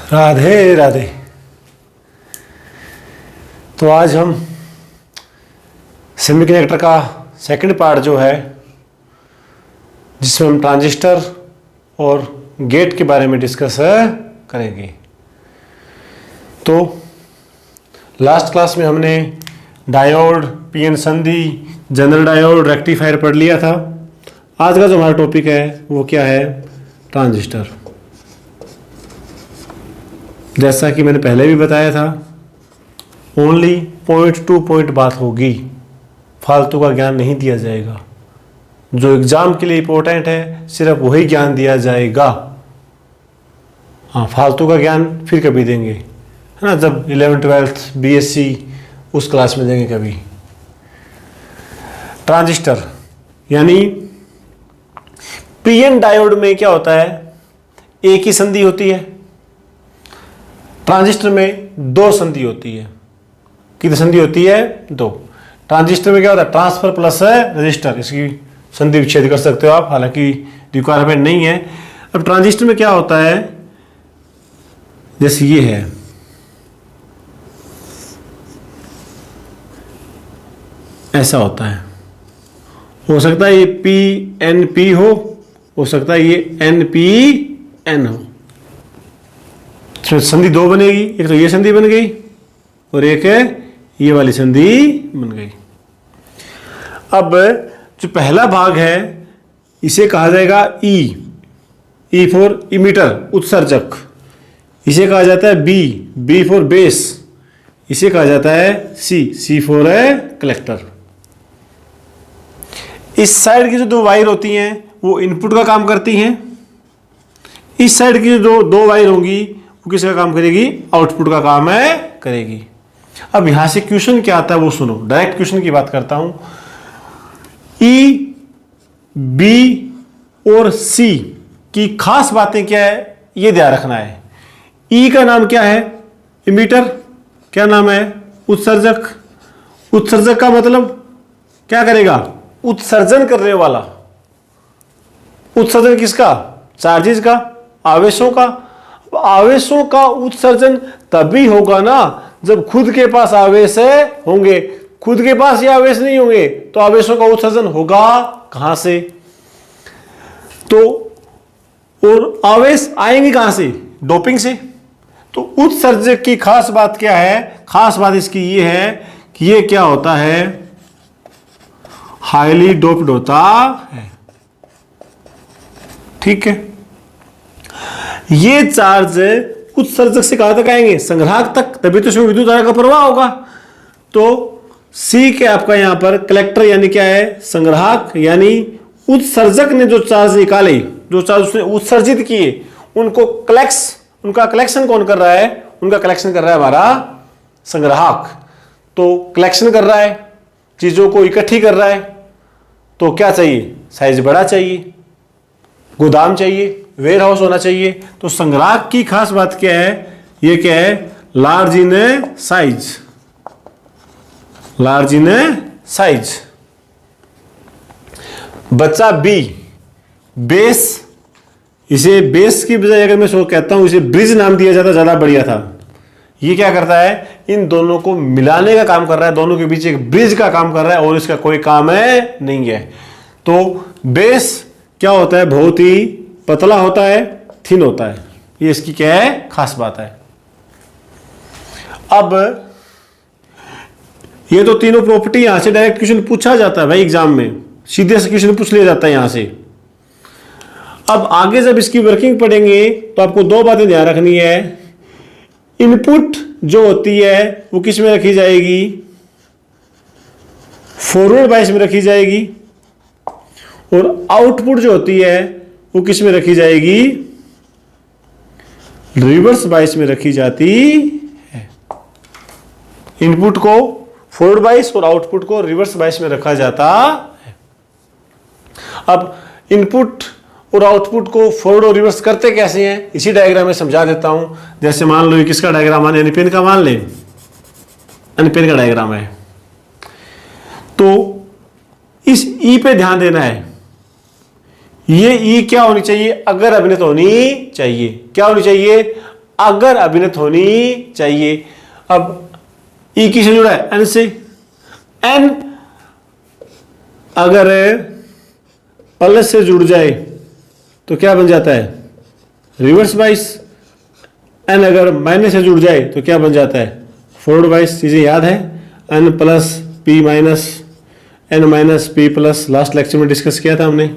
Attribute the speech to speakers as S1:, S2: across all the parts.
S1: राधे राधे। तो आज हम सेमीकंडक्टर का सेकंड पार्ट जो है, जिसमें हम ट्रांजिस्टर और गेट के बारे में डिस्कस करेंगे। तो लास्ट क्लास में हमने डायोड, पीएन संधि, जनरल डायोड, रेक्टिफायर पढ़ लिया था। आज का जो हमारा टॉपिक है वो क्या है? ट्रांजिस्टर। जैसा कि मैंने पहले भी बताया था, ओनली पॉइंट टू पॉइंट बात होगी, फालतू का ज्ञान नहीं दिया जाएगा। जो एग्जाम के लिए इंपॉर्टेंट है सिर्फ वही ज्ञान दिया जाएगा। हाँ, फालतू का ज्ञान फिर कभी देंगे, है ना, जब 11th 12th बीएससी उस क्लास में देंगे कभी। ट्रांजिस्टर यानी पीएन डायोड में क्या होता है? एक ही संधि होती है। ट्रांजिस्टर में दो संधि होती है। कितनी संधि होती है? दो। ट्रांजिस्टर में क्या होता है? Transfer plus register. इसकी संधि विच्छेद कर सकते हो आप, हालांकि रिक्वायरमेंट नहीं है। अब ट्रांजिस्टर में क्या होता है? जैसे ये है, ऐसा होता है। हो सकता है ये पी एन पी हो सकता है ये एन पी एन हो। संधि दो बनेगी, एक तो ये संधि बन गई और एक है ये वाली संधि बन गई। अब जो पहला भाग है इसे कहा जाएगा ई फॉर इमीटर, उत्सर्जक। इसे कहा जाता है बी फॉर बेस। इसे कहा जाता है सी फॉर कलेक्टर। इस साइड की जो दो वायर होती हैं वो इनपुट का काम करती हैं। इस साइड की जो दो वायर होंगी वो किसका काम करेगी? आउटपुट का काम करेगी। अब यहां से क्वेश्चन क्या आता है वो सुनो। डायरेक्ट क्वेश्चन की बात करता हूं। ई, बी और सी की खास बातें क्या है ये ध्यान रखना है। ई का नाम क्या है? इमीटर। क्या नाम है? उत्सर्जक। उत्सर्जक का मतलब क्या करेगा? उत्सर्जन करने वाला। उत्सर्जन किसका? चार्जेस का, आवेशों का। आवेशों का उत्सर्जन तभी होगा ना जब खुद के पास आवेश होंगे। खुद के पास ये आवेश नहीं होंगे तो आवेशों का उत्सर्जन होगा कहां से? तो और आवेश आएंगे कहां से? डोपिंग से। तो उत्सर्जक की खास बात क्या है? खास बात इसकी ये है कि ये क्या होता है? हाईली डोप्ड होता है। ठीक है। ये चार्ज उत्सर्जक से कहां तक आएंगे? संग्राहक तक, तभी तो इसमें विद्युत धारा का प्रवाह होगा। तो सी के आपका यहां पर कलेक्टर यानी क्या है? संग्राहक। यानी उत्सर्जक ने जो चार्ज निकाले, जो चार्ज उसने उत्सर्जित किए, उनका कलेक्शन कौन कर रहा है? उनका कलेक्शन कर रहा है हमारा संग्राहक। तो कलेक्शन कर रहा है, चीजों को इकट्ठी कर रहा है। तो क्या चाहिए? साइज बड़ा चाहिए, गोदाम चाहिए, वेयर हाउस होना चाहिए। तो संग्राहक की खास बात क्या है? ये क्या है? Large in size. Large in size. बच्चा बी, बेस। इसे बेस की बजाय अगर मैं कहता हूं इसे ब्रिज नाम दिया जाता ज्यादा बढ़िया था। ये क्या करता है? इन दोनों को मिलाने का काम कर रहा है, दोनों के बीच एक ब्रिज का काम कर रहा है और इसका कोई काम नहीं है। तो बेस क्या होता है? बहुत ही पतला होता है, थिन होता है। ये इसकी क्या है? खास बात है। अब ये तो तीनों प्रॉपर्टी यहां से डायरेक्ट क्वेश्चन पूछा जाता है भाई एग्जाम में, सीधे से क्वेश्चन पूछ लिया जाता है यहां से। अब आगे जब इसकी वर्किंग पढ़ेंगे तो आपको दो बातें ध्यान रखनी है। इनपुट जो होती है वो किस में रखी जाएगी? फॉरवर्ड बायस में रखी जाएगी। और आउटपुट जो होती है वो किस में रखी जाएगी? रिवर्स बायस में रखी जाती है। इनपुट को फॉरवर्ड बायस और आउटपुट को रिवर्स बायस में रखा जाता है। अब इनपुट और आउटपुट को फॉरवर्ड और रिवर्स करते कैसे हैं इसी डायग्राम में समझा देता हूं। जैसे मान लो ये किसका डायग्राम है? एनपीएन का मान लें। एनपीएन का डायग्राम है। तो इस ई पे ध्यान देना है। ये ई क्या होनी चाहिए? अगर अभिनत होनी चाहिए। क्या होनी चाहिए? अगर अभिन्नत होनी चाहिए। अब E किससे जुड़ा है? N से। N अगर प्लस से जुड़ जाए तो क्या बन जाता है? Reverse bias. N अगर माइनस से जुड़ जाए तो क्या बन जाता है? फॉरवर्ड बाइस। चीजें याद है? N plus P minus N minus P plus, last lecture में डिस्कस किया था हमने।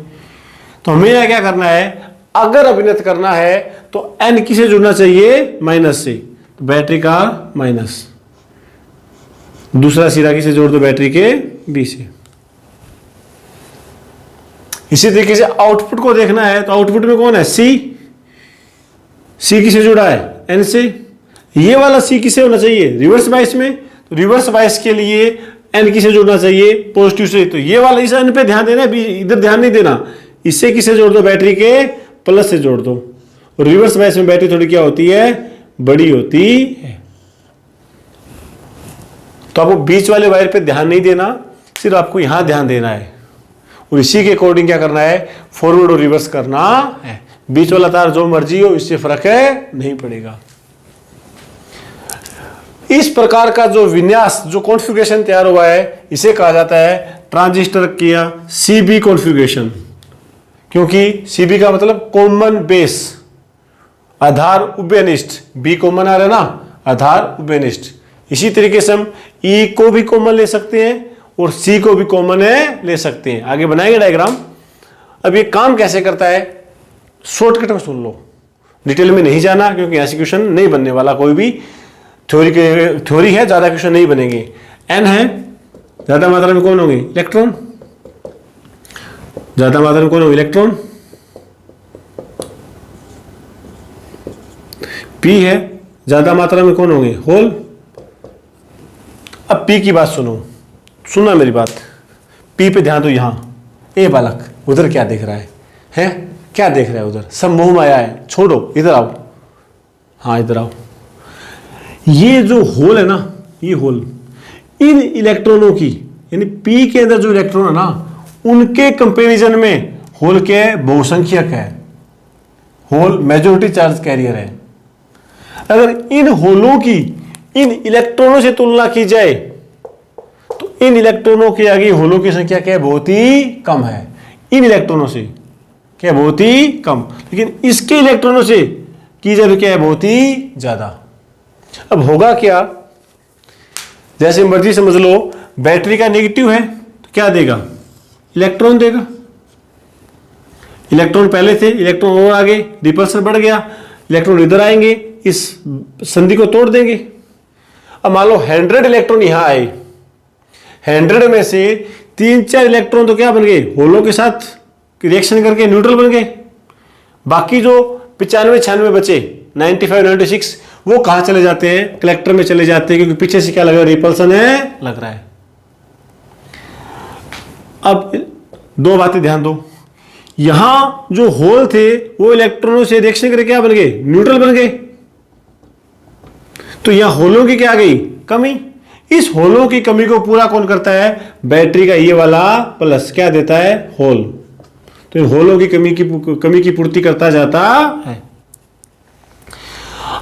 S1: तो हमें यह क्या करना है? अगर अभिन्नत करना है तो N किसे जुड़ना चाहिए? माइनस से। तो बैटरी का माइनस, दूसरा सिरा किसे जोड़ दो? बैटरी के B से। इसी तरीके से आउटपुट को देखना है तो आउटपुट में कौन है? C किसे जुड़ा है? N से। ये वाला C किसे होना चाहिए? रिवर्स बाइस में। तो रिवर्स बाइस के लिए N किसे जोड़ना चाहिए? पॉजिटिव से। तो ये वाला इस N पे ध्यान देना है, इधर ध्यान नहीं देना। इससे किसे जोड़ दो? बैटरी के प्लस से जोड़ दो। और रिवर्स बाइस में बैटरी थोड़ी क्या होती है? बड़ी होती है। तो आपको बीच वाले वायर पे ध्यान नहीं देना, सिर्फ आपको यहां ध्यान देना है और इसी के अकॉर्डिंग क्या करना है? फॉरवर्ड और रिवर्स करना है। बीच वाला तार जो मर्जी हो, इससे फर्क नहीं पड़ेगा। इस प्रकार का जो विन्यास, जो कॉन्फ़िगरेशन तैयार हुआ है, इसे कहा जाता है ट्रांजिस्टर किया CB कॉन्फ़िगरेशन। क्योंकि CB का मतलब कॉमन बेस, आधार उभयनिष्ठ। B कॉमन आ रहा है ना, आधार उभयनिष्ठ। इसी तरीके से हम E को भी कॉमन ले सकते हैं और C को भी कॉमन ले सकते हैं। आगे बनाएंगे डायग्राम। अब ये काम कैसे करता है शॉर्टकट में सुन लो, डिटेल में नहीं जाना, क्योंकि ऐसे क्वेश्चन नहीं बनने वाला। कोई भी थ्योरी है, ज्यादा क्वेश्चन नहीं बनेंगे। N है, ज्यादा मात्रा में कौन होंगे? इलेक्ट्रॉन। ज्यादा मात्रा में कौन होंगे? इलेक्ट्रॉन। P है, ज्यादा मात्रा में कौन होंगे? होल। अब P की बात सुनो, सुनना मेरी बात। P पे ध्यान दो। यहां ए बालक, उधर क्या देख रहा है? हैं? क्या देख रहा है उधर? सब मोह माया है, छोड़ो, इधर आओ। हाँ इधर आओ। ये जो होल है ना, ये होल, इन इलेक्ट्रॉनों की, यानी P के अंदर जो इलेक्ट्रॉन है ना, उनके कंपैरिजन में होल क्या है? बहुसंख्यक है। होल मेजॉरिटी चार्ज कैरियर है। अगर इन होलों की इन इलेक्ट्रॉनों से तुलना की जाए तो इन इलेक्ट्रॉनों के आगे होलों की संख्या क्या है? बहुत ही कम है। इन इलेक्ट्रॉनों से क्या? बहुत ही कम। लेकिन इसके इलेक्ट्रॉनों से की जाए तो क्या है? बहुत ही ज्यादा। अब होगा क्या? जैसे मर्जी समझ लो, बैटरी का नेगेटिव है तो क्या देगा? इलेक्ट्रॉन देगा। इलेक्ट्रॉन पहले थे, इलेक्ट्रॉन और आगे, रिपल्सन बढ़ गया, इलेक्ट्रॉन इधर आएंगे, इस संधि को तोड़ देंगे। अब मान लो 100 इलेक्ट्रॉन यहां आए, 100 में से 3-4 इलेक्ट्रॉन तो क्या बन गए? होलों के साथ रिएक्शन करके न्यूट्रल बन गए। बाकी जो 95-96 बचे, 95-96, वो कहां चले जाते हैं? कलेक्टर में चले जाते हैं, क्योंकि पीछे से क्या लग रहा है? रिपल्सन है, लग रहा है। अब दो बातें ध्यान दो। यहां जो होल थे वो इलेक्ट्रॉनों से रिएक्शन करके क्या बन गए? न्यूट्रल बन गए। तो यहां होलों की क्या आ गई? कमी। इस होलों की कमी को पूरा कौन करता है? बैटरी का ये वाला प्लस क्या देता है? होल। तो इन होलों की कमी की पूर्ति करता जाता है।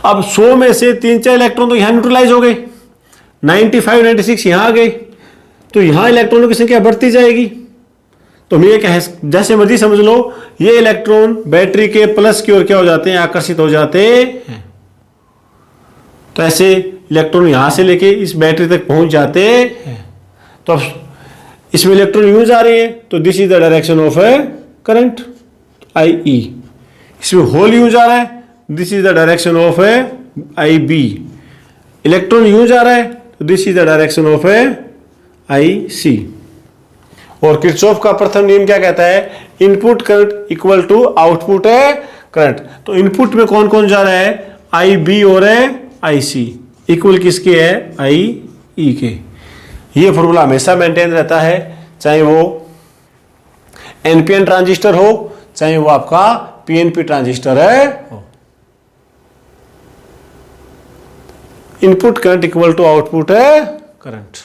S1: अब 100 में से 3-4 इलेक्ट्रॉन तो यहां न्यूट्रलाइज हो गए, 95-96 यहां आ गए, तो यहां इलेक्ट्रॉनों की संख्या बढ़ती जाएगी। तो हम ये क्या है, जैसे मर्जी समझ लो, ये इलेक्ट्रॉन बैटरी के प्लस की ओर क्या हो जाते हैं? आकर्षित हो जाते हैं। तो ऐसे इलेक्ट्रॉन यहां से लेके इस बैटरी तक पहुंच जाते हैं। तो अब इसमें इलेक्ट्रॉन यूं जा रहे हैं, तो this is the direction of a current IE। इसमें होल यूं जा रहा है, this is the direction of a IB। Electron यूं जा रहा है, तो this is the direction of a IC। और किरचॉफ का प्रथम नियम क्या कहता है? Input current equal to output है करंट। तो इनपुट में कौन कौन जा रहा है? IB और IC। इक्वल किसके है? IE के। ये फॉर्मूला हमेशा मेंटेन रहता है, चाहे वो NPN ट्रांजिस्टर हो, चाहे वो आपका PNP ट्रांजिस्टर है। Input current equal to output है करंट।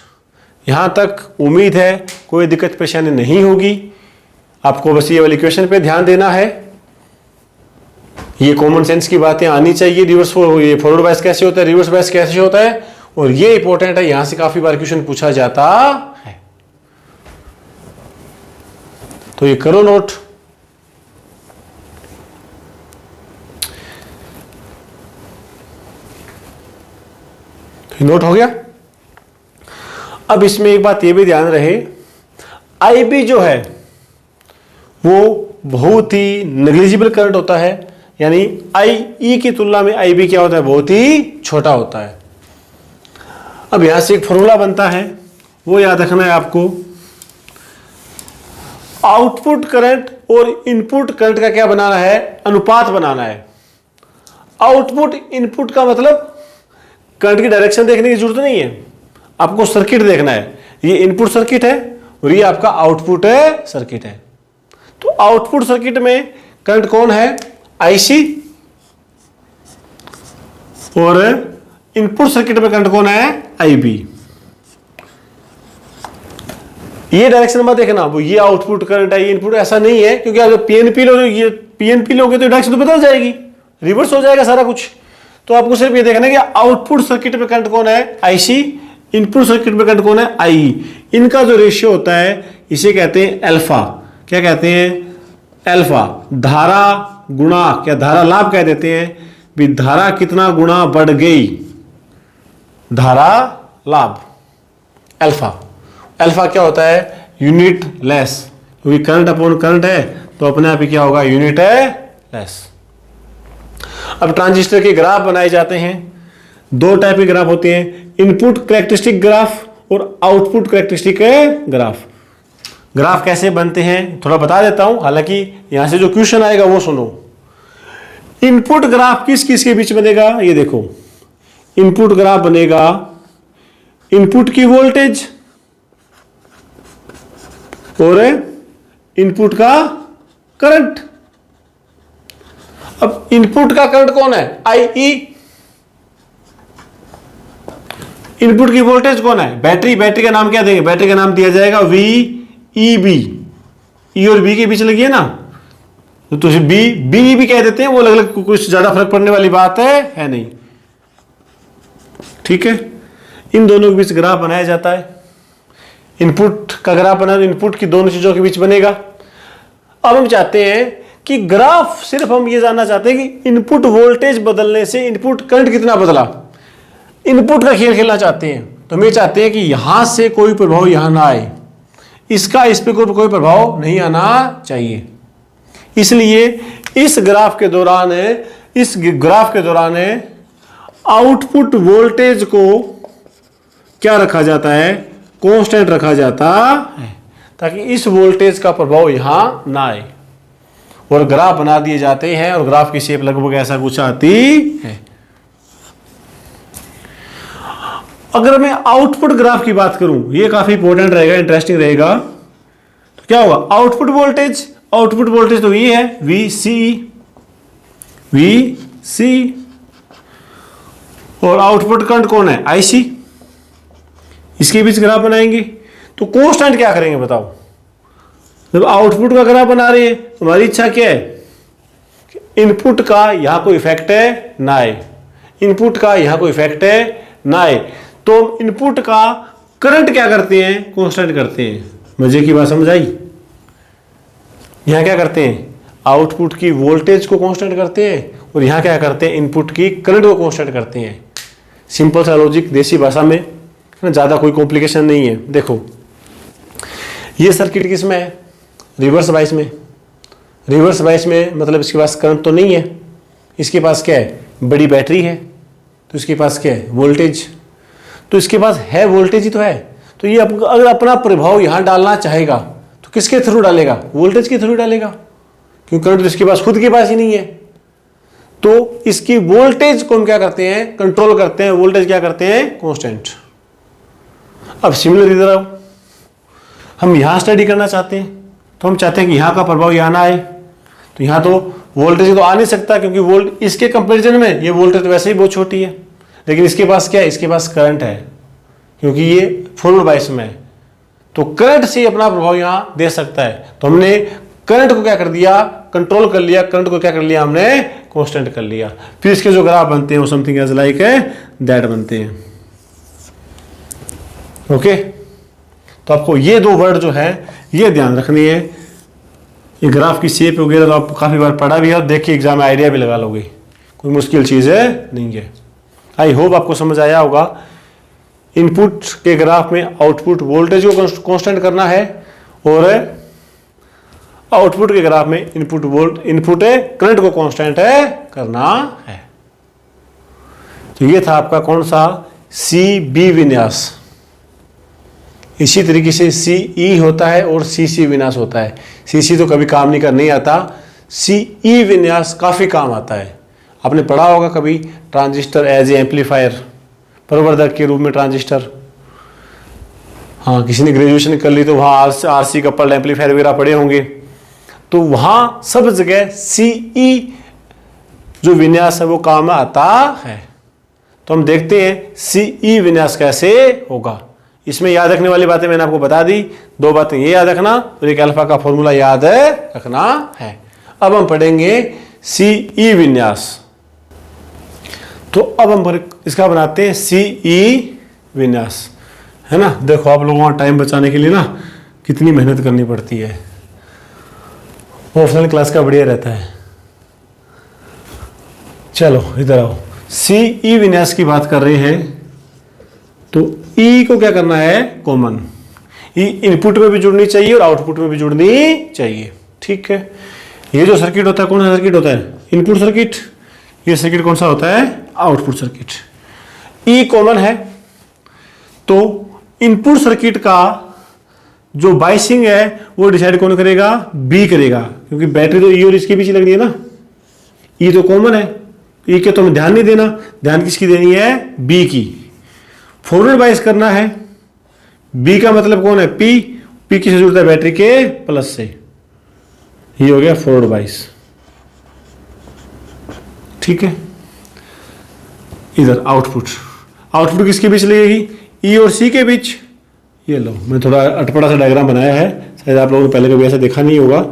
S1: यहां तक उम्मीद है कोई दिक्कत परेशानी नहीं होगी। आपको बस ये वाली इक्वेशन पे ध्यान देना है। ये कॉमन सेंस की बातें आनी चाहिए। ये फॉरवर्ड बायस कैसे होता है, रिवर्स बायस कैसे होता है, और ये इंपॉर्टेंट है, यहां से काफी बार क्वेश्चन पूछा जाता है। तो ये करो नोट। नोट हो गया। अब इसमें एक बात ये भी ध्यान रहे, आईबी जो है वो बहुत ही नेग्लिजिबल करंट होता है, यानी आई की तुलना में आईबी क्या होता है, बहुत ही छोटा होता है। अब यहां से एक फॉर्मूला बनता है, वो याद रखना है आपको। आउटपुट करंट और इनपुट करंट का क्या बनाना है, अनुपात बनाना है। आउटपुट इनपुट का मतलब करंट की डायरेक्शन देखने की जरूरत नहीं है, आपको सर्किट देखना है। ये इनपुट सर्किट है और ये आपका आउटपुट सर्किट है। तो आउटपुट सर्किट में करंट कौन है, आईसी, और इनपुट सर्किट में करंट कौन है, आईबी। ये डायरेक्शन मत देखना, वो ये आउटपुट करंट है, ये इनपुट, ऐसा नहीं है, क्योंकि आप पीएनपी लोगे, ये पीएनपी लोगे तो डायरेक्शन तो बदल जाएगी, रिवर्स हो जाएगा सारा कुछ। तो आपको सिर्फ ये देखना है कि आउटपुट सर्किट में करंट कौन है, आईसी, इनपुट सर्किट में करंट कौन है, आई। इनका जो रेशियो होता है इसे कहते हैं अल्फा। क्या कहते हैं, अल्फा। धारा गुणा, क्या धारा लाभ कह देते हैं भी, धारा कितना गुणा बढ़ गई, धारा लाभ, अल्फा। अल्फा क्या होता है, यूनिट लेस, क्योंकि करंट अपॉन करंट है तो अपने आप ही क्या होगा, यूनिट है लेस। अब ट्रांजिस्टर के ग्राफ बनाए जाते हैं, दो टाइप के ग्राफ होते हैं, इनपुट कैरेक्टरिस्टिक ग्राफ और आउटपुट कैरेक्टरिस्टिक ग्राफ। ग्राफ कैसे बनते हैं थोड़ा बता देता हूं, हालांकि यहां से जो क्वेश्चन आएगा वो सुनो। इनपुट ग्राफ किस किस के बीच बनेगा, ये देखो, इनपुट ग्राफ बनेगा इनपुट की वोल्टेज और इनपुट का करंट। अब इनपुट का करंट कौन है, आई। इनपुट की वोल्टेज कौन है, बैटरी। बैटरी का नाम क्या देंगे, बैटरी का नाम दिया जाएगा वी ई बी। ई और बी के बीच लगी है ना, तो बी भी कह देते हैं, वो अलग अलग, कुछ ज्यादा फर्क पड़ने वाली बात है नहीं। ठीक है, इन दोनों के बीच ग्राफ बनाया जाता है। इनपुट का ग्राफ बना, इनपुट की दोनों चीजों के बीच बनेगा। अब हम चाहते हैं कि ग्राफ, सिर्फ हम ये जानना चाहते हैं कि इनपुट वोल्टेज बदलने से इनपुट करंट कितना बदला, इनपुट का खेल खेलना चाहते हैं। तो हम ये चाहते हैं कि यहां से कोई प्रभाव यहां ना आए, इसका इस पे कोई प्रभाव नहीं आना चाहिए। इसलिए इस ग्राफ के दौरान आउटपुट वोल्टेज को क्या रखा जाता है, कांस्टेंट रखा जाता है, ताकि इस वोल्टेज का प्रभाव यहां ना आए। और ग्राफ बना दिए जाते हैं, और ग्राफ की शेप लगभग ऐसा कुछ आती है। अगर मैं आउटपुट ग्राफ की बात करूं, ये काफी इंपॉर्टेंट रहेगा, इंटरेस्टिंग रहेगा। तो क्या होगा, आउटपुट वोल्टेज तो ये है वी सी, और आउटपुट करंट कौन है, आईसी। इसके बीच ग्राफ बनाएंगे तो कांस्टेंट क्या करेंगे बताओ। जब आउटपुट का ग्राफ बना रहे हैं, हमारी इच्छा क्या है, इनपुट का यहां कोई इफेक्ट है ना आए, इनपुट का यहां कोई इफेक्ट है ना आए। तो इनपुट का करंट क्या करते हैं, कांस्टेंट करते हैं। मजे की बात समझ आई। यहां क्या करते हैं, आउटपुट की वोल्टेज को कांस्टेंट करते हैं, और यहां क्या करते हैं, इनपुट की करंट को कांस्टेंट करते हैं। सिंपल सा लॉजिक, देसी भाषा में, ज्यादा कोई कॉम्प्लिकेशन नहीं है। देखो, ये सर्किट किस में है, रिवर्स बायस में। रिवर्स बायस में मतलब इसके पास करंट तो नहीं है, इसके पास क्या है, बड़ी बैटरी है, तो इसके पास क्या है, वोल्टेज। तो इसके पास है वोल्टेज ही तो है। तो ये अगर अपना प्रभाव यहां डालना चाहेगा तो किसके थ्रू डालेगा, वोल्टेज के थ्रू डालेगा, क्योंकि करंट तो इसके पास खुद के पास ही नहीं है। तो इसकी वोल्टेज को हम क्या करते हैं, कंट्रोल करते हैं। वोल्टेज क्या करते हैं, कांस्टेंट। अब सिमिलर इधर आओ, हम यहां स्टडी करना चाहते हैं, तो हम चाहते हैं कि यहां का प्रभाव यहां ना आए। तो यहां तो वोल्टेज तो आ नहीं सकता, क्योंकि इसके कंपैरिजन में ये वोल्टेज तो वैसे ही बहुत छोटी है। लेकिन इसके पास क्या है, इसके पास करंट है, क्योंकि ये फॉरवर्ड बायस में है, तो करंट से अपना प्रभाव यहां दे सकता है। तो हमने करंट को क्या कर दिया, कंट्रोल कर लिया, करंट को क्या कर लिया हमने, कांस्टेंट कर लिया। फिर इसके जो ग्राफ बनते हैं वो समथिंग एज लाइक है दैट बनते हैं। ओके, तो आपको ये दो वर्ड जो है ये ध्यान रखनी है। ये ग्राफ की शेप वगैरह तो आप काफी बार पढ़ा भी है और देख के एग्जाम में आइडिया भी लगा लोगे, कोई मुश्किल चीज है नहीं है। आई होप आपको समझ आया होगा। इनपुट के ग्राफ में आउटपुट वोल्टेज को कांस्टेंट करना है और आउटपुट के ग्राफ में इनपुट करंट को कांस्टेंट है करना है। तो ये था आपका कौन सा, सी बी विन्यास। इसी तरीके से सी ई होता है और सी सी विन्यास होता है। सी सी तो कभी काम नहीं आता, सी ई विन्यास काफी काम आता है। आपने पढ़ा होगा कभी ट्रांजिस्टर एज ए एम्पलीफायर, प्रवर्धक के रूप में ट्रांजिस्टर। हाँ, किसी ने ग्रेजुएशन कर ली तो वहाँ आरसी कपल्ड एम्पलीफायर वगैरह पढ़े होंगे। तो वहाँ सब जगह सीई जो विन्यास है वो काम आता है। तो हम देखते हैं सीई विन्यास कैसे होगा। इसमें याद रखने वाली बातें मैंने आपको बता दी, दो बातें ये याद रखना और एक अल्फा का फॉर्मूला याद रखना है। अब हम पढ़ेंगे सीई विन्यास। तो अब हम इसका बनाते हैं सीई विन्यास, है ना। देखो आप लोगों का टाइम बचाने के लिए ना कितनी मेहनत करनी पड़ती है। ऑफलाइन क्लास का बढ़िया रहता है। चलो इधर आओ, सीई विन्यास की बात कर रहे हैं। तो ई को क्या करना है, कॉमन। ई इनपुट में भी जुड़नी चाहिए और आउटपुट में भी जुड़नी चाहिए, ठीक है। ये जो सर्किट होता है कौन सा सर्किट होता है, इनपुट सर्किट। ये सर्किट कौन सा होता है, आउटपुट सर्किट। ई कॉमन है तो इनपुट सर्किट का जो बाइसिंग है वो डिसाइड कौन करेगा, बी करेगा, क्योंकि बैटरी तो ई और इसके बीच लग रही है ना। ई तो कॉमन है, ई के तो हमें ध्यान नहीं देना, ध्यान किसकी देनी है, बी की। फॉरवर्ड बाइस करना है, बी का मतलब कौन है, पी। पी किससे जुड़ता है, बैटरी के प्लस से। ये हो गया फॉरवर्ड बाइस, ठीक है। इधर आउटपुट, आउटपुट किसके बीच लगेगी, ई और सी के बीच। ये लो, मैं थोड़ा अटपटा सा डायग्राम बनाया है, शायद आप लोगों ने पहले कभी ऐसा देखा नहीं होगा।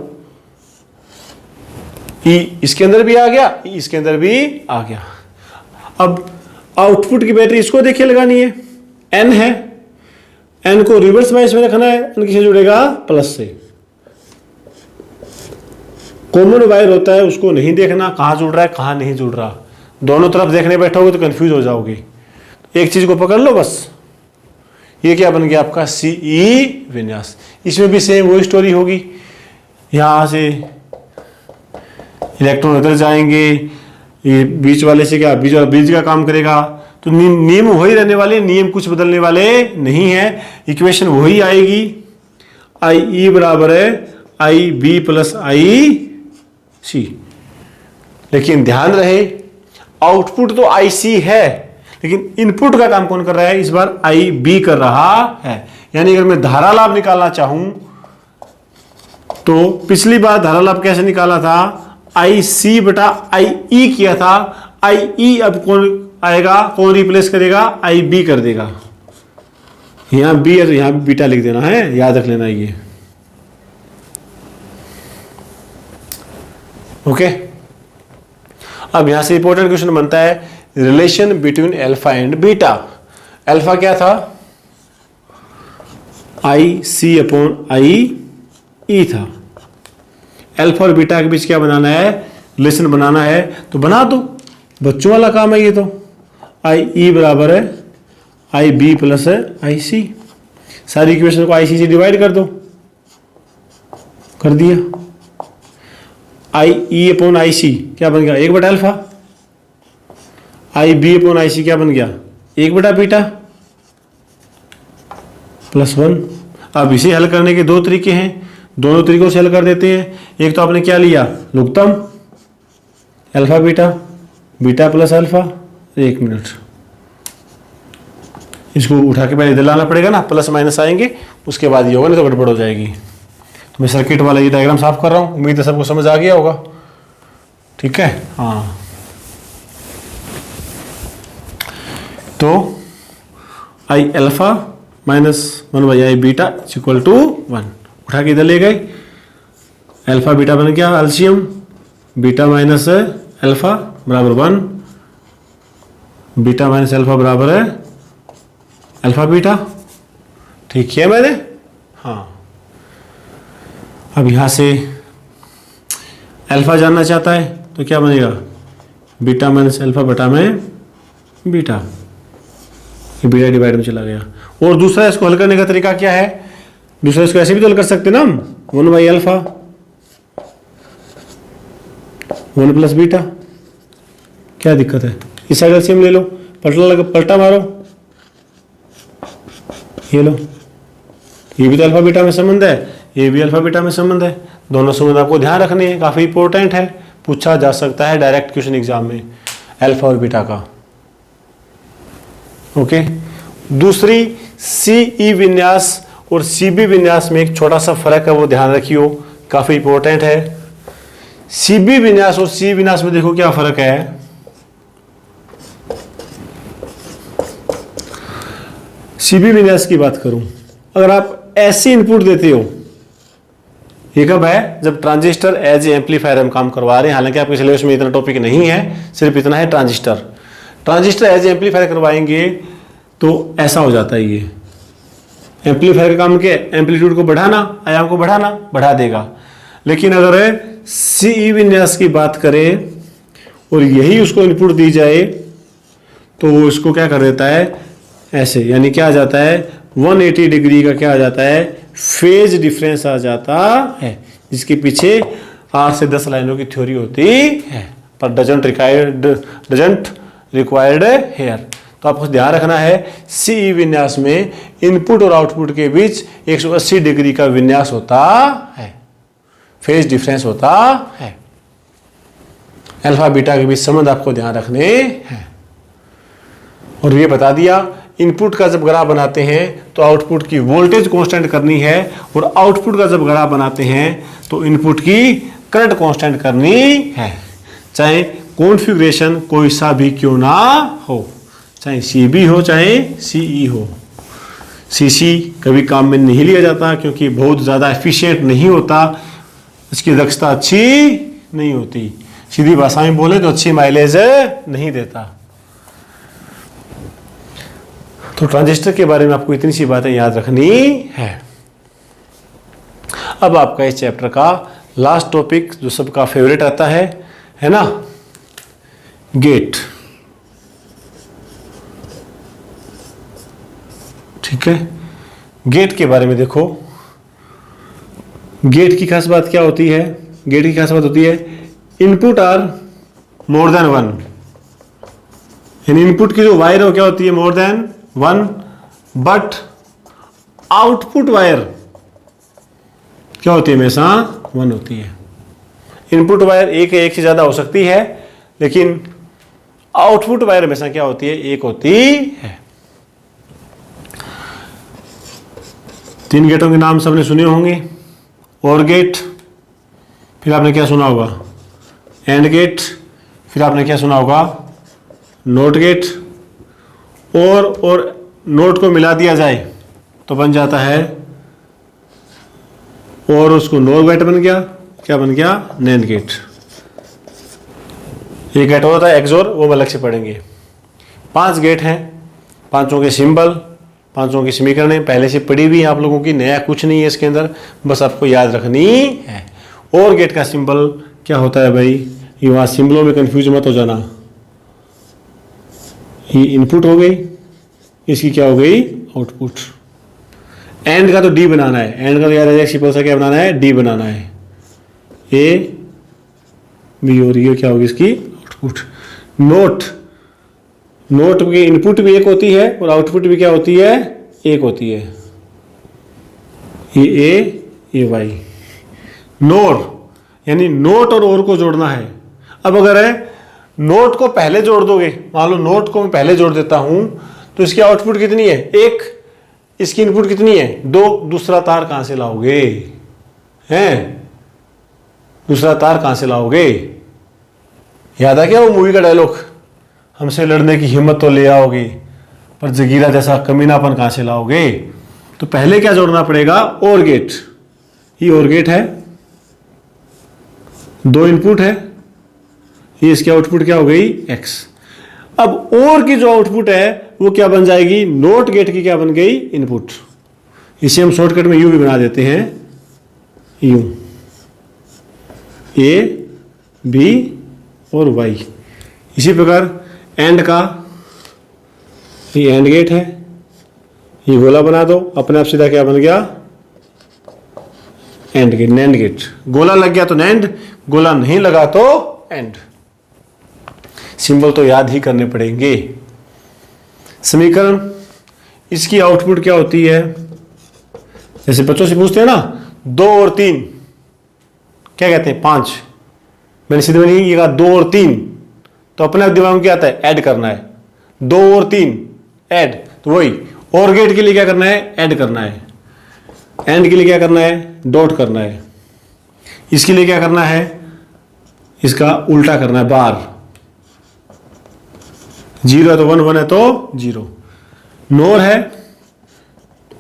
S1: ई इसके अंदर भी आ गया, ई इसके अंदर भी आ गया। अब आउटपुट की बैटरी इसको देखिए लगानी है, एन है, एन को रिवर्स बाइस में रखना है। एन किससे जुड़ेगा, प्लस से। कॉमन वायर होता है उसको नहीं देखना कहां जुड़ रहा है कहां नहीं जुड़ रहा, दोनों तरफ देखने बैठोगे तो कंफ्यूज हो जाओगे। एक चीज को पकड़ लो बस। ये क्या बन गया आपका, सीई विन्यास। इसमें भी सेम वही स्टोरी होगी, यहां से इलेक्ट्रॉन इधर जाएंगे, ये बीच वाले से क्या, बीच वाला ब्रिज का काम करेगा। तो नियम वही रहने वाले, नियम कुछ बदलने वाले नहीं है। इक्वेशन वही आएगी, आई ई बराबर है आई बी प्लस आई सी। लेकिन ध्यान रहे आउटपुट तो आई सी है, लेकिन इनपुट का काम कौन कर रहा है, इस बार आई बी कर रहा है। यानी अगर मैं धारा लाभ निकालना चाहूं तो पिछली बार धारा लाभ कैसे निकाला था, आई सी बटा आई ई किया था। आई ई अब कौन आएगा, कौन रिप्लेस करेगा, आई बी कर देगा। यहां बी है तो यहां बीटा लिख देना है, याद रख लेना ये, ओके। अब यहां से इंपॉर्टेंट क्वेश्चन बनता है, relation between alpha and beta. Alpha क्या था, आई सी अपॉन आई ई था। अल्फा और बीटा के बीच क्या बनाना है, रिलेशन बनाना है, तो बना दो, बच्चों वाला काम है ये तो। आई ई बराबर है आई बी प्लस है आई सी। सारी इक्वेशन को आई सी से डिवाइड कर दो, कर दिया। आई ई अपॉन आई सी क्या बन गया, एक बटा alpha. I B upon I C क्या बन गया, एक बटा बीटा प्लस 1। अब इसे हल करने के दो तरीके हैं, दोनों तरीकों से हल कर देते हैं। एक तो आपने क्या लिया, लघुत्तम alpha beta, beta plus alpha. एक मिनट, इसको उठा के पहले इधर लाना पड़ेगा ना, प्लस माइनस आएंगे उसके बाद ये होगा, नहीं तो गड़बड़ हो जाएगी। तो मैं सर्किट वाला ये डायग्राम साफ कर रहा हूँ, उम्मीद है सबको समझ आ गया होगा, ठीक है। हाँ, तो I alpha minus 1 by I beta equal to 1, उठा के इधर ले गए। अल्फा बीटा बन गया एलसीएम, बीटा माइनस अल्फा बराबर 1, बीटा माइनस अल्फा बराबर है अल्फा बीटा। ठीक है मैंने, हाँ। अब यहां से अल्फा जानना चाहता है तो क्या बनेगा, बीटा माइनस अल्फा बटा में बीटा, ये बीटा डिवाइड में चला गया। और दूसरा इसको हल करने का तरीका क्या है, दूसरा इसको ऐसे भी तो हल कर सकते ना हम, 1 बाई अल्फा 1 प्लस बीटा, क्या दिक्कत है। इस साइड एलसीएम ले लो, पलटा मारो, ये लो, ये भी तो अल्फा बीटा में संबंध है, ये भी अल्फा बीटा में संबंध है, दोनों संबंध आपको ध्यान रखने हैं, काफी इंपॉर्टेंट है, पूछा जा सकता है डायरेक्ट क्वेश्चन एग्जाम में अल्फा और बीटा का। ओके, दूसरी सीई विन्यास और सीबी विन्यास में एक छोटा सा फर्क है, वो ध्यान रखियो, काफी इंपॉर्टेंट है। सीबी विन्यास और सी विन्यास में देखो क्या फर्क है। सीबी विन्यास की बात करूं, अगर आप ऐसी इनपुट देते हो, ये कब है, जब ट्रांजिस्टर एज एम्पलीफायर हम काम करवा रहे हैं, हालांकि आपके सिलेबस में इतना टॉपिक नहीं है, सिर्फ इतना है ट्रांजिस्टर एज एम्पलीफायर करवाएंगे तो ऐसा हो जाता है। ये एम्पलीफायर का काम क्या है, एम्पलीट्यूड को बढ़ाना, आयाम को बढ़ाना, बढ़ा देगा। लेकिन अगर सीई विन्यास की बात करें और यही उसको इनपुट दी जाए तो वो इसको क्या कर देता है ऐसे, यानी क्या आ जाता है 180 डिग्री का क्या आ जाता है, फेज डिफरेंस आ जाता है, जिसके पीछे 8 से 10 लाइनों की थ्योरी होती है, पर डजंट रिक्वायर्ड हेयर। तो आपको ध्यान रखना है, सीई विन्यास में इनपुट और आउटपुट के बीच 180 डिग्री का विन्यास होता है, फेज डिफरेंस होता है। अल्फा बीटा के बीच संबंध आपको ध्यान रखने हैं। और ये बता दिया, इनपुट का जब ग्राफ बनाते हैं तो आउटपुट की वोल्टेज कांस्टेंट करनी है, और आउटपुट का जब ग्राफ बनाते हैं तो इनपुट की करंट कांस्टेंट करनी है, चाहे कॉन्फ़िगरेशन कोई सा भी क्यों ना हो, चाहे सीबी हो चाहे सीई हो। सीसी कभी काम में नहीं लिया जाता क्योंकि बहुत ज़्यादा एफिशिएंट नहीं होता, इसकी दक्षता अच्छी नहीं होती, सीधी भाषा में बोले तो अच्छी माइलेज नहीं देता। तो ट्रांजिस्टर के बारे में आपको इतनी सी बातें याद रखनी है। अब आपका इस चैप्टर का लास्ट टॉपिक जो सबका फेवरेट आता है ना, गेट। ठीक है, गेट के बारे में देखो, गेट की खास बात क्या होती है, गेट की खास बात होती है इनपुट आर मोर देन 1, यानी इनपुट की जो वायर हो क्या होती है more than 1, but output wire क्या होती है हमेशा 1 होती है। इनपुट वायर एक से ज्यादा हो सकती है, लेकिन आउटपुट वायर हमेशा क्या होती है, 1 होती है। 3 गेटों के नाम सबने सुने होंगे, और गेट, फिर आपने क्या सुना होगा, एंड गेट, फिर आपने क्या सुना होगा, नोट गेट। और नोट को मिला दिया जाए तो बन जाता है, और उसको नोर गेट बन गया, क्या बन गया, नैंड गेट। एक गेट होता है एक्सोर, वो अलग से पढ़ेंगे। 5 गेट हैं, पांचों के सिंबल, पांचों की समीकरणें पहले से पढ़ी हुई आप लोगों की, नया कुछ नहीं है इसके अंदर, बस आपको याद रखनी है। और गेट का सिंबल क्या होता है भाई, ये वहां सिंबलों में कंफ्यूज मत हो जाना, ये इनपुट हो गई, इसकी क्या हो गई, आउटपुट। एंड का तो डी बनाना है, एंड का तो याद आ जाए, सिंपल सा क्या बनाना है, डी बनाना है, ए बी, और ये क्या होगी इसकी आउटपुट। नोट की इनपुट भी 1 होती है और आउटपुट भी क्या होती है, 1 होती है, ये वाई। नोर यानी नोट और को जोड़ना है। अब अगर है नोट को पहले जोड़ दोगे, मान लो नोट को मैं पहले जोड़ देता हूं तो इसकी आउटपुट कितनी है, 1, इसकी इनपुट कितनी है, 2, दूसरा तार कहां से लाओगे, हैं दूसरा तार कहां से लाओगे। याद आ क्या वो मूवी का डायलॉग, हमसे लड़ने की हिम्मत तो ले आओगे पर जगीरा जैसा कमीनापन कहां से लाओगे। तो पहले क्या जोड़ना पड़ेगा, और गेट, ये और गेट है, दो इनपुट है, ये इसकी आउटपुट क्या हो गई x। अब और की जो आउटपुट है वो क्या बन जाएगी, नॉट गेट की क्या बन गई, इनपुट। इसे हम शॉर्टकट में यू भी बना देते हैं, यू ए बी और y। इसी प्रकार एंड का, ये एंड गेट है, ये गोला बना दो, अपने आप सीधा क्या बन गया, एंड गेट, नैंड गेट। गोला लग गया तो नैंड, गोला नहीं लगा तो एंड। सिंबल तो याद ही करने पड़ेंगे। समीकरण, इसकी आउटपुट क्या होती है, जैसे बच्चों से पूछते हैं ना, 2 और 3 क्या कहते हैं, 5। मैंने सीधे मैंने ये कहा 2 और 3, तो अपने आप दिमाग में क्या आता है, ऐड करना है। 2 और 3 ऐड, तो वही और गेट के लिए क्या करना है, ऐड करना है। एंड के लिए क्या करना है, डॉट करना है। इसके लिए क्या करना है, इसका उल्टा करना है, बार। 0 है तो 1, 1 है तो 0। नोर है,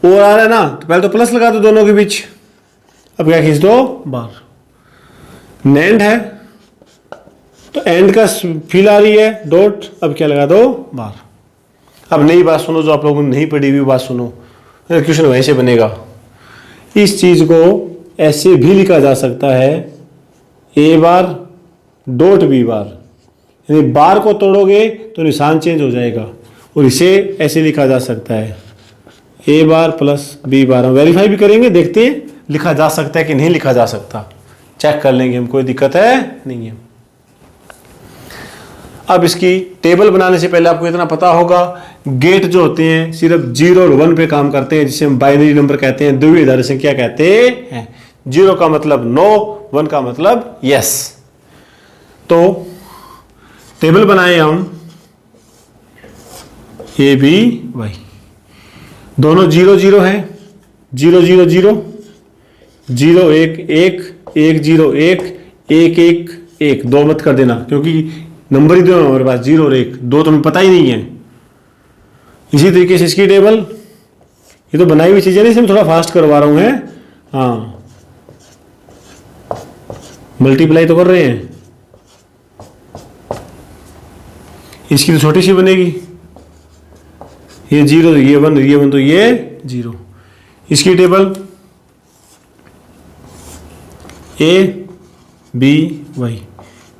S1: और आ रहा है ना, तो पहले तो प्लस लगा दो दोनों के बीच, अब क्या खींच दो, बार। नैंड है तो एंड का फील आ रही है, डॉट, अब क्या लगा दो, बार। अब नई बात सुनो, जो आप लोगों ने नहीं पढ़ी हुई बात सुनो, क्वेश्चन वहीं से बनेगा। इस चीज को ऐसे भी लिखा जा सकता है, ए बार डॉट बी बार, यानी बार को तोड़ोगे तो निशान चेंज हो जाएगा, और इसे ऐसे लिखा जा सकता है, ए बार प्लस बी बार। हम वेरीफाई भी करेंगे, देखते हैं लिखा जा सकता है कि नहीं लिखा जा सकता, चेक कर लेंगे हम, कोई दिक्कत है नहीं है। अब इसकी टेबल बनाने से पहले आपको इतना पता होगा, गेट जो होते हैं सिर्फ 0 और 1 पे काम करते हैं, जिसे हम बाइनरी नंबर कहते हैं, द्विआधारी संख्या कहते हैं। 0 का मतलब नो, 1 का मतलब यस। तो टेबल बनाए हम, ए बी वाई, दोनों 0 0 है, 0 0 0, 0 1 1, 1 0 1, 1 1 1, 2 मत कर देना, क्योंकि नंबर ही दो है हमारे पास, 0 और 1, 2 तो हमें पता ही नहीं है। इसी तरीके से इसकी टेबल, ये तो बनाई हुई चीजें नहीं, इसमें थोड़ा फास्ट करवा रहा हूं है, हाँ, मल्टीप्लाई तो कर रहे हैं। इसकी तो छोटी सी बनेगी, ये 0 ये 1, ये 1 तो ये 0। इसकी टेबल ए बी वाई,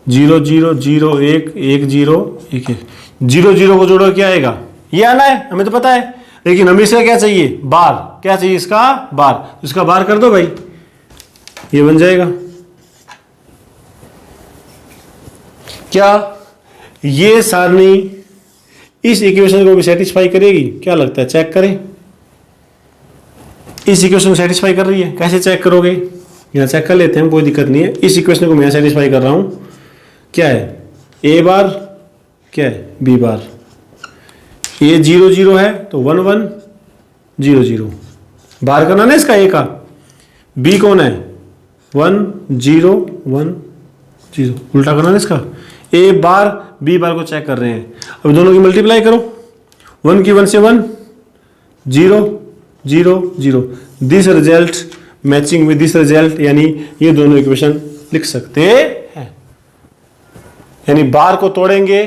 S1: 0 0 0 1 1 0 1 1, 0 0 को जोड़ो क्या आएगा, ये आना है, हमें तो पता है, लेकिन हमें इसका क्या चाहिए, बार। क्या चाहिए इसका, बार। इसका बार कर दो भाई, ये बन जाएगा। क्या ये सारणी इस इक्वेशन को भी सेटिस्फाई करेगी, क्या लगता है, चेक करें। इस इक्वेशन को सेटिस्फाई कर रही है, कैसे चेक करोगे, यहां चेक कर लेते हैं, कोई दिक्कत नहीं है। इस इक्वेशन को मैं सेटिस्फाई कर रहा हूं, क्या है, ए बार, क्या है, बी बार। ये 0 0 है तो 1 1 0 0, बार करना ना इसका, ए का। बी कौन है, 1 0 1 0, उल्टा करना ना इसका। ए बार बी बार को चेक कर रहे हैं, अब दोनों की मल्टीप्लाई करो, 1 की 1 से 1, 0 0 0, this result matching with this result, यानी ये दोनों इक्वेशन लिख सकते हैं। यानी बार को तोड़ेंगे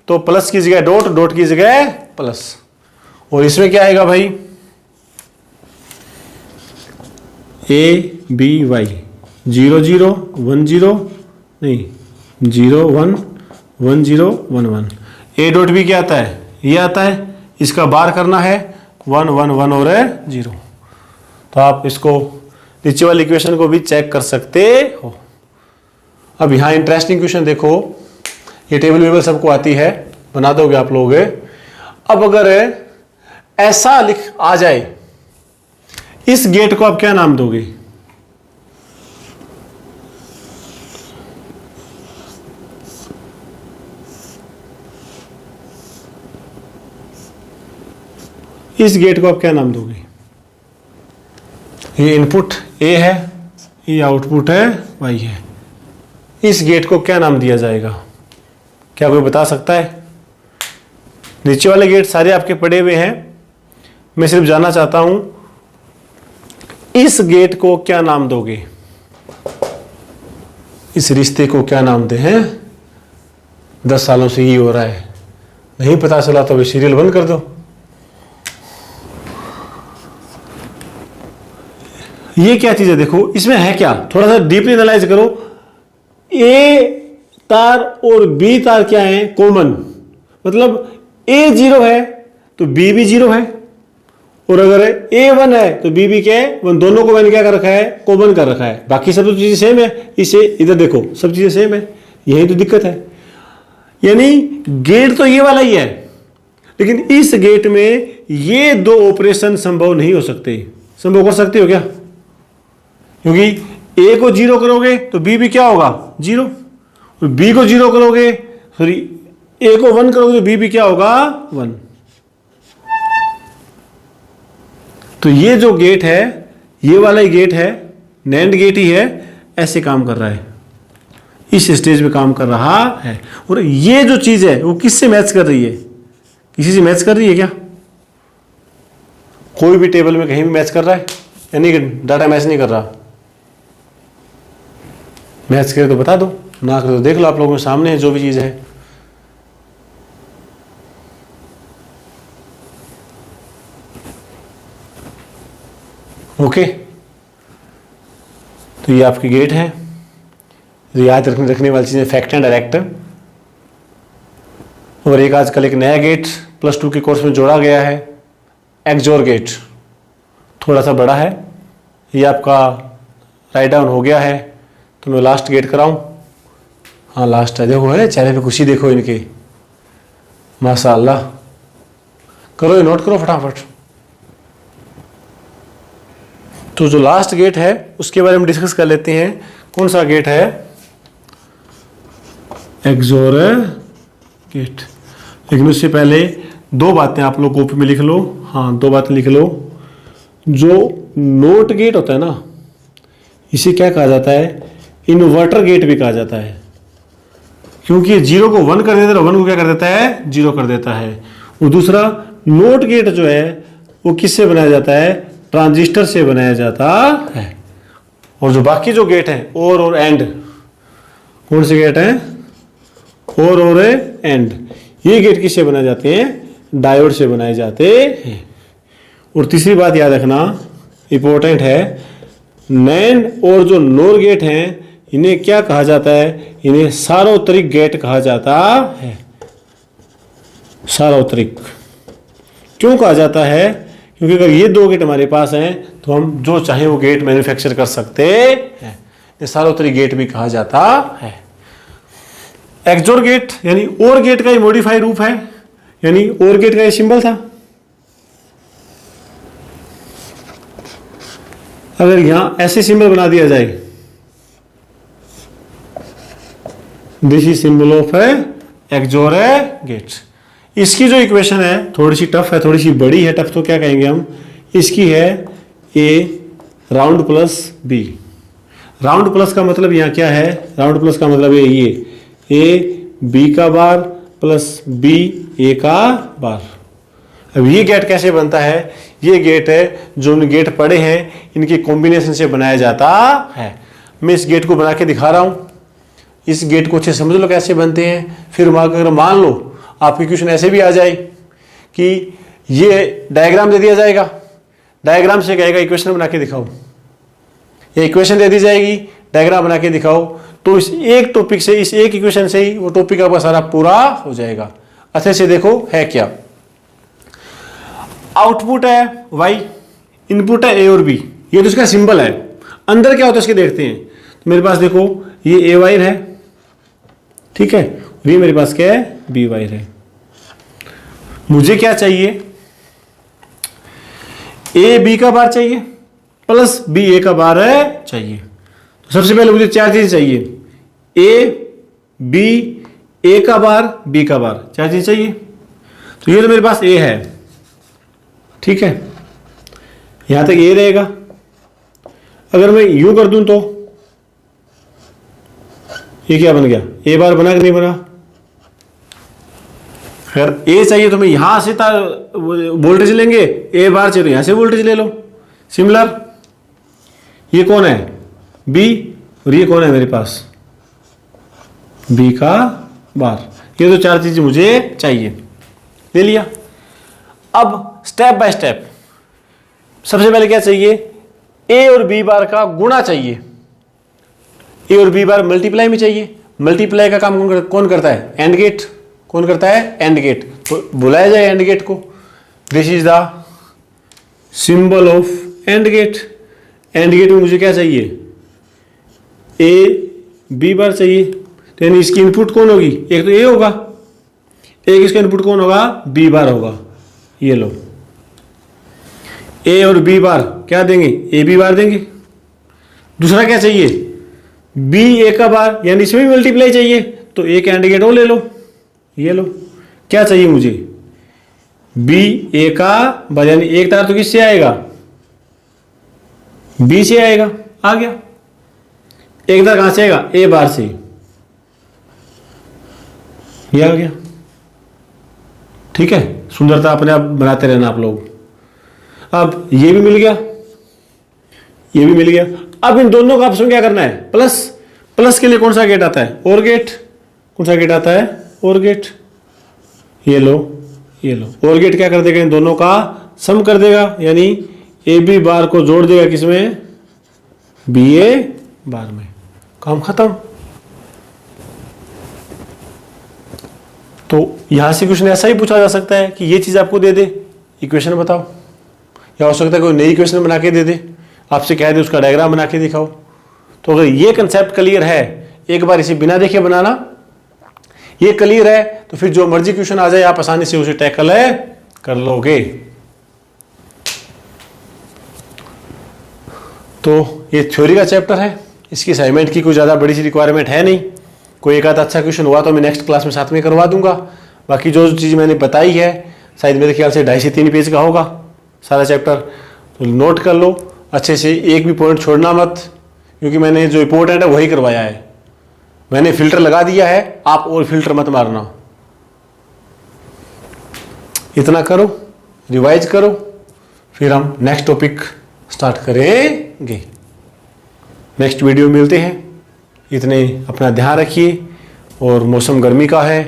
S1: तो प्लस की जगह डॉट, डॉट की जगह प्लस, और इसमें क्या आएगा भाई, ए बी वाई, 0 0 1 0 नहीं, 0 1 1 0 1 1। ए डॉट भी क्या आता है, ये आता है, इसका बार करना है 1 1 1 और 0। तो आप इसको नीचे वाली इक्वेशन को भी चेक कर सकते हो। अब यहां इंटरेस्टिंग क्वेश्चन देखो, ये टेबल वेबल सबको आती है, बना दोगे आप लोग। अब अगर ऐसा लिख आ जाए, इस गेट को आप क्या नाम दोगे, इस गेट को आप क्या नाम दोगे। ये इनपुट ए है, ये आउटपुट है वाई है, इस गेट को क्या नाम दिया जाएगा, क्या कोई बता सकता है। नीचे वाले गेट सारे आपके पड़े हुए हैं, मैं सिर्फ जानना चाहता हूं इस गेट को क्या नाम दोगे। इस रिश्ते को क्या नाम दे हैं? 10 सालों से ही हो रहा है, नहीं पता चला तो अभी सीरियल बंद कर दो। ये क्या चीज है देखो, इसमें है क्या, थोड़ा सा डीपली एनालाइज करो। ए तार और बी तार क्या है? कॉमन, मतलब ए 0 है तो बी भी 0 है, और अगर ए 1 है तो बी भी क्या है? 1। दोनों को मैंने क्या कर रखा है? कॉमन कर रखा है। बाकी सब तो चीजें सेम है। इसे इधर देखो, सब चीजें सेम है, यही तो दिक्कत है। यानी गेट तो ये वाला ही है, लेकिन इस गेट में ये 2 ऑपरेशन संभव नहीं हो सकते। संभव कर सकते हो क्या? क्योंकि ए को 0 करोगे तो बी भी क्या होगा? 0, और बी को 0 करोगे, सॉरी ए को 1 करोगे तो बी भी क्या होगा? 1। तो ये जो गेट है, ये वाला ही गेट है, नैंड गेट ही है, ऐसे काम कर रहा है, इस स्टेज पे काम कर रहा है। और ये जो चीज है वो किससे मैच कर रही है? किसी से मैच कर रही है क्या? कोई भी टेबल में कहीं भी मैच कर रहा है? यानी कि डाटा मैच नहीं कर रहा? मैच करे तो बता दो, ना करे तो देख लो, आप लोगों के सामने है जो भी चीज है। ओके, तो ये आपकी गेट है। तो याद रखने वाली चीजें फैक्ट एंड डायरेक्ट। और एक आजकल एक नया गेट +2 के कोर्स में जोड़ा गया है, एक्सोर गेट, थोड़ा सा बड़ा है। ये आपका राइट डाउन हो गया है, तो मैं लास्ट गेट कराऊं? हाँ लास्ट है, देखो है चेहरे पे खुशी देखो इनके, माशाअल्लाह। करो ये, नोट करो फटाफट। तो जो लास्ट गेट है उसके बारे में डिस्कस कर लेते हैं। कौन सा गेट है? XOR gate. लेकिन उससे पहले 2 बातें आप लोग कॉपी में लिख लो। हाँ 2 बातें लिख लो। जो नोट गेट होता है ना, इसे क्या कहा जाता है? इन्वर्टर गेट भी कहा जाता है, क्योंकि 0 को 1 कर देता है, 1 को क्या कर देता है? 0 कर देता है। और दूसरा नोट गेट जो है वो किससे बनाया जाता है? ट्रांजिस्टर से बनाया जाता है। और जो बाकी जो गेट है और एंड, कौन से गेट हैं? और एंड, ये गेट किससे बनाए जाते हैं? डायोड से बनाए जाते हैं। और तीसरी बात याद रखना, इंपॉर्टेंट है, नैंड और जो नोर गेट हैं इन्हें क्या कहा जाता है? इन्हें सार्वत्रिक गेट कहा जाता है। सार्वत्रिक क्यों कहा जाता है? क्योंकि अगर ये 2 गेट हमारे पास हैं तो हम जो चाहे वो गेट मैन्युफैक्चर कर सकते हैं। ये सार्वत्रिक गेट भी कहा जाता है। एक्सोर गेट यानी और गेट का ही मॉडिफाई रूप है, यानी और गेट का ये सिंबल था। अगर यहां ऐसे सिंबल बना दिया जाए, this is symbol of XOR gate. इसकी जो इक्वेशन है थोड़ी सी टफ है, थोड़ी सी बड़ी है। टफ तो क्या कहेंगे हम, इसकी है A round plus B. Round plus का मतलब यहाँ क्या है? राउंड प्लस का मतलब है ये ए बी का बार प्लस बी ए का बार। अब ये गेट कैसे बनता है? ये गेट है जो इन गेट पड़े हैं इनके कॉम्बिनेशन से बनाया जाता है। मैं इस गेट को बना के दिखा रहा हूं, इस गेट को अच्छे समझ लो कैसे बनते हैं। फिर अगर मान लो आपकी क्वेश्चन ऐसे भी आ जाए कि ये डायग्राम दे दिया जाएगा, डायग्राम से कहेगा इक्वेशन बना के दिखाओ, या इक्वेशन दे दी जाएगी डायग्राम बना के दिखाओ, तो इस एक टॉपिक से, इस एक इक्वेशन से ही वो टॉपिक आपका सारा पूरा हो जाएगा। अच्छे से देखो है क्या। आउटपुट है y, इनपुट है a और b, ये तो इसका सिंबल है। अंदर क्या होता है इसके देखते हैं। तो मेरे पास देखो ये a वायर है, ठीक है, ये मेरे पास क्या है? b वायर है। मुझे क्या चाहिए? a b का बार चाहिए प्लस b a का बार है चाहिए। तो सबसे पहले मुझे 4 चीजें चाहिए, a b a का बार b का बार, 4 चीजें चाहिए। तो ये तो मेरे पास a है, ठीक है, यहां तक ये रहेगा। अगर मैं यूं कर दूं तो ये क्या बन गया? ए बार बना कि नहीं बना? अगर ए चाहिए तो मैं यहां से वोल्टेज लेंगे, ए बार चाहिए तो यहां से वोल्टेज ले लो। सिमिलर ये कौन है? बी, और ये कौन है मेरे पास? बी का बार। ये तो चार चीजें मुझे चाहिए, ले लिया। अब स्टेप बाय स्टेप, सबसे पहले क्या चाहिए, ए और बी बार का गुणा चाहिए। ए और बी बार मल्टीप्लाई में चाहिए। मल्टीप्लाई का काम कौन करता है, एंड गेट। कौन करता है, एंड गेट। तो बुलाया जाए एंड गेट को, this is the symbol of AND gate. AND gate में मुझे क्या चाहिए, ए बी बार चाहिए। तो यानी इसकी इनपुट कौन होगी, एक तो ए होगा, एक इसका इनपुट कौन होगा, बी बार होगा। ये लो, ए और बी बार क्या देंगे, ए बी बार देंगे। दूसरा क्या चाहिए, बी ए का बार, यानी इसमें भी मल्टीप्लाई चाहिए, तो एक एंड गेट और ले लो। ये लो, क्या चाहिए मुझे, बी ए का बार, यानी एक तार तो किससे आएगा, बी से आएगा, आ गया। एक तार कहां से आएगा, ए बार से, ये आ गया। ठीक है, सुंदरता अपने आप बनाते रहना आप लोग। अब ये भी मिल गया, ये भी मिल गया। अब इन दोनों का आपस में क्या करना है, प्लस। प्लस के लिए कौन सा गेट आता है, और गेट। कौन सा गेट आता है, और गेट। ये लो, ये लो, और गेट क्या कर देगा, इन दोनों का सम कर देगा, यानी ए बी बार को जोड़ देगा किसमें, बी ए बार में। काम खत्म। तो यहां से क्वेश्चन ऐसा ही पूछा जा सकता है कि ये चीज आपको दे दे, इक्वेशन बताओ, या हो सकता है कोई नई इक्वेशन बना के दे दे, आपसे कह दे उसका डायग्राम बना के दिखाओ। तो अगर ये कंसेप्ट क्लियर है, एक बार इसे बिना देखे बनाना, ये क्लियर है, तो फिर जो मर्जी क्वेश्चन आ जाए आप आसानी से उसे टैकल है कर लोगे। तो ये थ्योरी का चैप्टर है, इसकी असाइनमेंट की कोई ज़्यादा बड़ी सी रिक्वायरमेंट है नहीं। कोई एक आधा अच्छा क्वेश्चन हुआ तो मैं नेक्स्ट क्लास में साथ में करवा दूंगा। बाकी जो चीज़ मैंने बताई है शायद मेरे ख्याल से 2.5 से 3 पेज का होगा सारा चैप्टर, तो नोट कर लो अच्छे से, एक भी पॉइंट छोड़ना मत, क्योंकि मैंने जो इंपॉर्टेंट है वही करवाया है। मैंने फिल्टर लगा दिया है, आप और फिल्टर मत मारना। इतना करो, रिवाइज करो, फिर हम नेक्स्ट टॉपिक स्टार्ट करेंगे। नेक्स्ट वीडियो में मिलते हैं। इतने अपना ध्यान रखिए। और मौसम गर्मी का है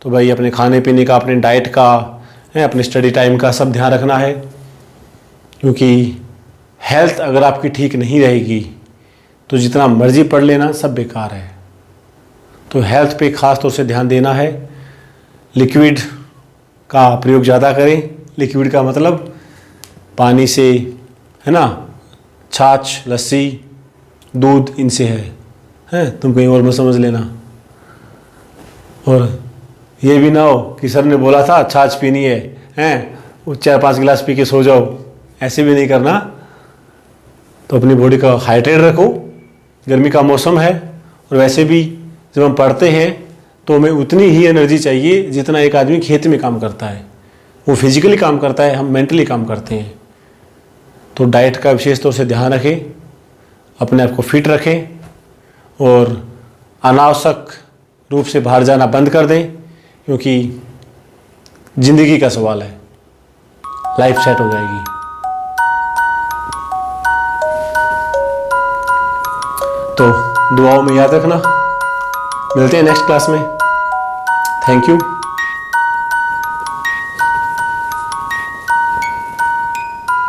S1: तो भाई अपने खाने पीने का, अपने डाइट का है, अपने स्टडी टाइम का सब ध्यान रखना है, क्योंकि हेल्थ अगर आपकी ठीक नहीं रहेगी तो जितना मर्जी पढ़ लेना सब बेकार है। तो हेल्थ पे ख़ास तौर से ध्यान देना है। लिक्विड का प्रयोग ज़्यादा करें। लिक्विड का मतलब पानी से, है ना, छाछ, लस्सी, दूध, इनसे है, तुम कहीं और मत समझ लेना। और ये भी ना हो कि सर ने बोला था छाछ पीनी है, वो 4-5 गिलास पी के सो जाओ, ऐसे भी नहीं करना। तो अपनी बॉडी का हाइड्रेट रखो। गर्मी का मौसम है, और वैसे भी जब हम पढ़ते हैं तो हमें उतनी ही एनर्जी चाहिए जितना एक आदमी खेत में काम करता है। वो फिजिकली काम करता है, हम मेंटली काम करते हैं। तो डाइट का विशेष तौर से ध्यान रखें, अपने आप को फिट रखें, और अनावश्यक रूप से बाहर जाना बंद कर दें, क्योंकि ज़िंदगी का सवाल है, लाइफ सेट हो जाएगी। तो दुआओं में याद रखना। मिलते हैं नेक्स्ट क्लास में। Thank you.